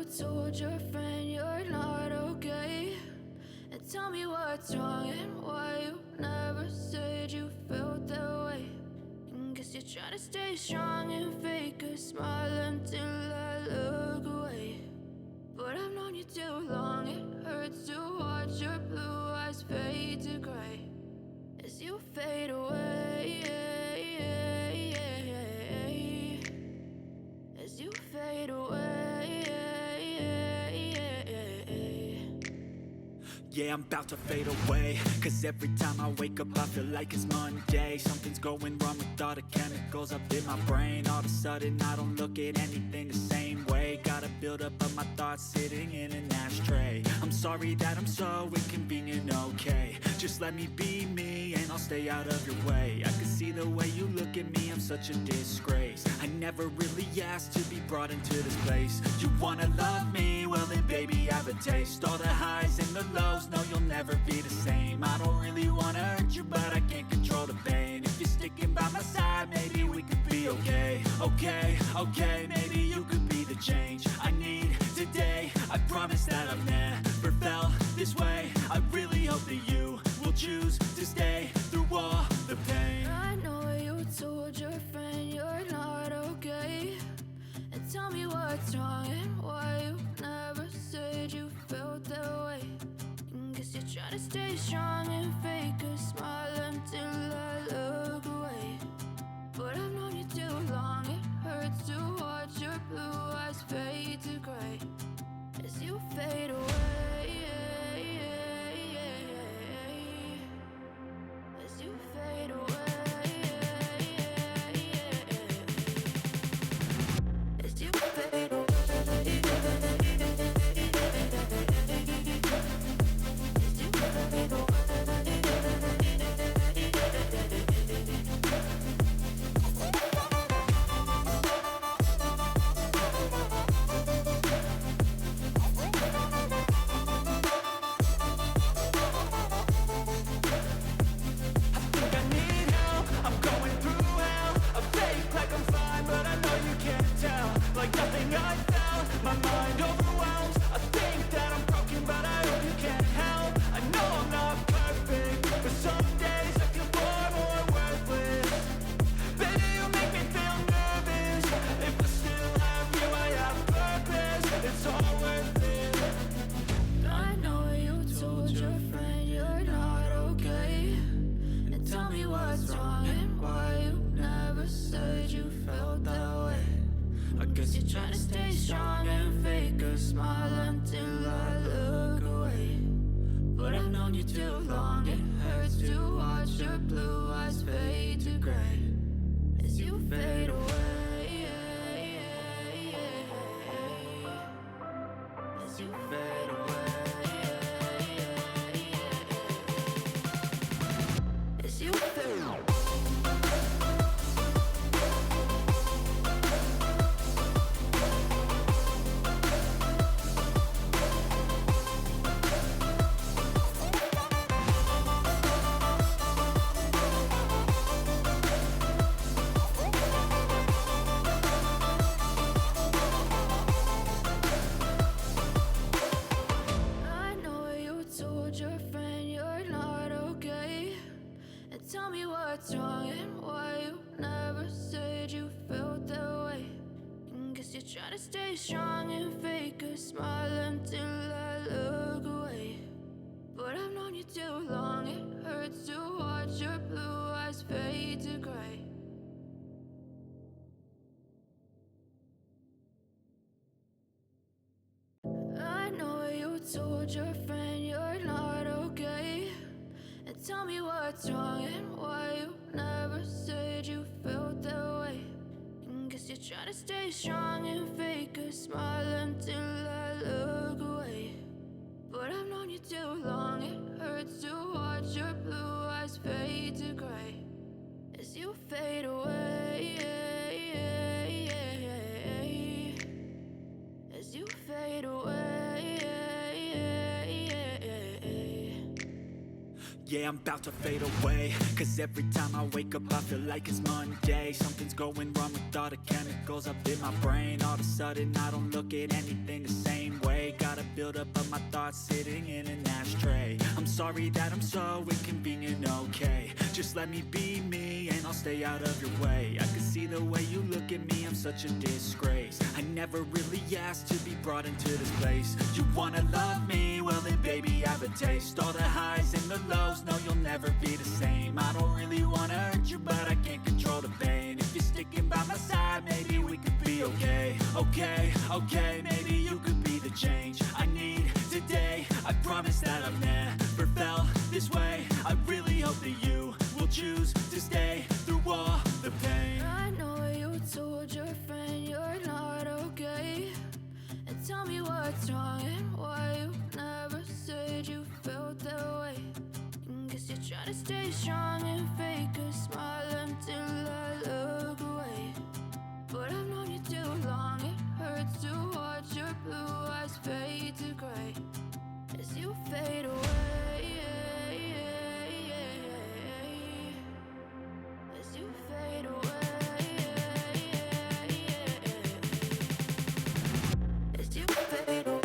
told your friend you're not okay? And tell me what's wrong and why you never said you felt that way. And guess you're trying to stay strong and fake a smile until I look away. But I've known you too long, it hurts to watch your blue eyes fade to gray as you fade away, as you fade away. Yeah, I'm about to fade away, cause every time I wake up I feel like it's Monday. Something's going wrong with all the chemicals up in my brain. All of a sudden I don't look at anything the same way. Got a build up of my thoughts sitting in an ashtray. I'm sorry that I'm so inconvenient, okay? Just let me be me and I'll stay out of your way. I can see the way you look at me, I'm such a disgrace. I never really asked to be brought into this place. You wanna love me? Well then baby, have a taste. All the highs and the lows, no, you'll never be the same. I don't really wanna hurt you, but I can't control the pain. If you're sticking by my side, maybe we could be okay. Okay, maybe you could be the change I need today. I promise that I've never felt this way. I really hope that you will choose to stay through all the pain. I know you told your friend you're not okay. And tell me what's wrong and why you never said you felt that way. And guess you're trying to stay strong and fake a smile until I look away. But I've known you too long, it hurts to watch your blue eyes fade to gray as you fade away, as you fade away. As you fade away, as you fade away. Like nothing I found, my mind overwhelms. I think that I'm broken, but I hope you can't help. I know I'm not perfect, but some days I feel far more worthless. Baby, you make me feel nervous. If I still have you, I have purpose. It's all worth it. I know you told your friend you're not okay. And tell me what's wrong and why you never said you felt that way. I guess you're trying to stay strong and fake a smile until I look away. But I've known you too long, it hurts to watch your blue eyes fade to gray as you fade away, as you fade away, as you fade away. Tell me what's wrong and why you never said you felt that way. And guess you're trying to stay strong and fake a smile until I look away. But I've known you too long, it hurts to watch your blue eyes fade to gray. I know you told your friend you're not okay. And tell me what's wrong and why you never said you felt that way. And guess you're trying to stay strong and fake a smile until I look away. But I've known you too long, it hurts to watch your blue eyes fade to gray as you fade away, as you fade away. Yeah, I'm about to fade away, cause every time I wake up I feel like it's Monday. Something's going wrong with all the chemicals up in my brain. All of a sudden I don't look at anything the same way. Got a buildup of my thoughts sitting in an ashtray. I'm sorry that I'm so inconvenient, okay. Just let me be me and I'll stay out of your way. I can see the way you look at me, I'm such a disgrace. I never really asked to be brought into this place. You wanna love me? Well then baby, I have a taste. All the highs and the lows, no you'll never be the same. I don't really wanna hurt you, but I can't control the pain. If you're sticking by my side, maybe we could be okay. Okay, maybe you could be the change I need today. I promise that I've never felt this way. I really hope that you will choose to stay through all the pain. I know you told your friend you're not okay, and tell me what's wrong and why you never said you felt that way. Guess you're trying to stay strong and fake a smile until I look away. But I've known you too long, it hurts to watch your blue eyes fade to gray as you fade away. As you fade away. As you fade away.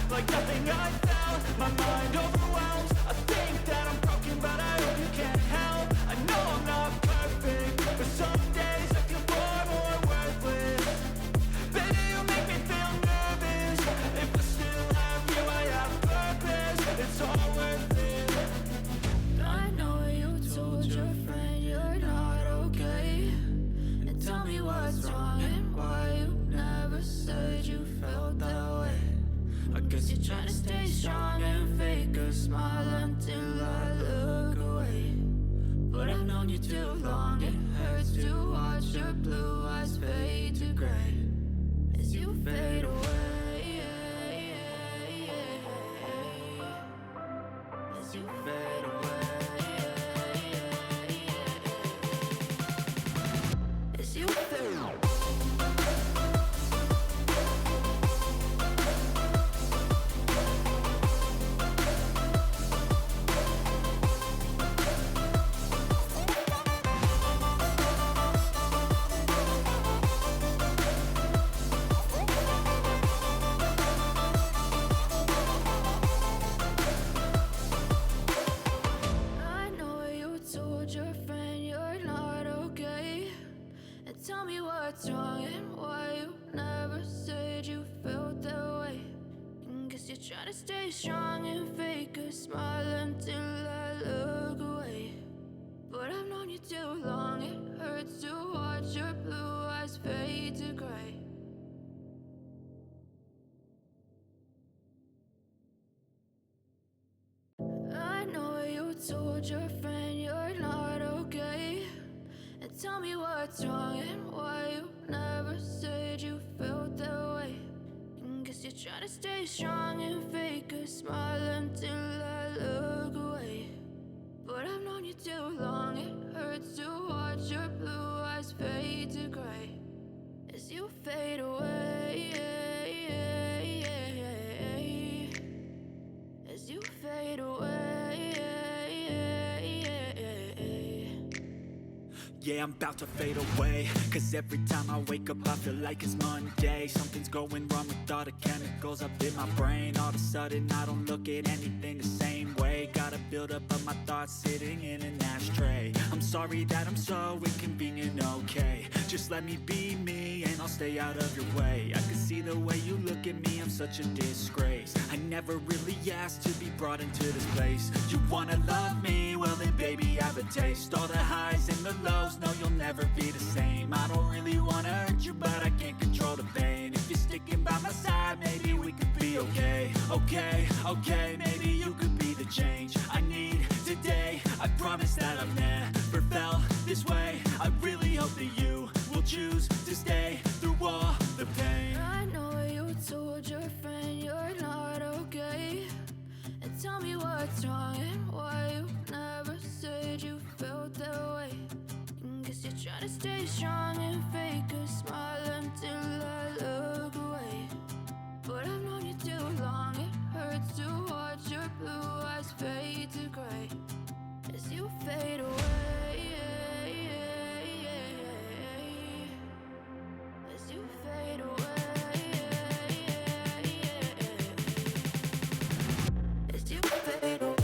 Like nothing I felt, my mind overwhelms. I think that I'm broken, but I hope you can't help. I know I'm not perfect, but some days I feel far more worthless. Baby, you make me feel nervous. If I still have you, I have purpose. It's all worth it. I know you told your friend you're not okay, and tell me what's wrong and why you never said you felt that way. I guess you're trying to stay strong and fake a smile until I look away. But I've known you too long, it hurts to watch your blue eyes fade to gray as you fade away. As you fade away. As you fade away. Tell me what's wrong and why you never said you felt that way. Guess you're trying to stay strong and fake a smile until I look away. But I've known you too long, it hurts to watch your blue eyes fade to gray. I know you told your friend you're not okay, and tell me what's wrong and why you never said you felt that way. Guess you're trying to stay strong and fake a smile until I look away. But I've known you too long, it hurts to watch your blue eyes fade to gray as you fade away. As you fade away. Yeah, I'm about to fade away, cause every time I wake up I feel like it's Monday. Something's going wrong with all the chemicals up in my brain. All of a sudden I don't look at anything the same way. Got a buildup of my thoughts sitting in an ashtray. I'm sorry that I'm so inconvenient, okay. Just let me be me and I'll stay out of your way. I can see the way you look at me, I'm such a disgrace. I never really asked to be brought into this place. You wanna love me? Well then baby, I have a taste. All the highs and the lows, no you'll never be the same. I don't really wanna hurt you, but I can't control the pain. If you're sticking by my side, maybe we could be okay. Okay, maybe you could be the change I need today. I promise that I've never felt this way. I really hope that you will choose to stay through all the pain. I know you told your friend you're not okay, stay strong and fake a smile until I look away. But I've known you too long, it hurts to watch your blue eyes fade to gray as you fade away. As you fade away. As you fade away.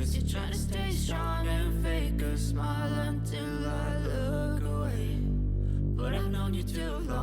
You're trying to stay strong and fake a smile until I look away. But I've known you too long.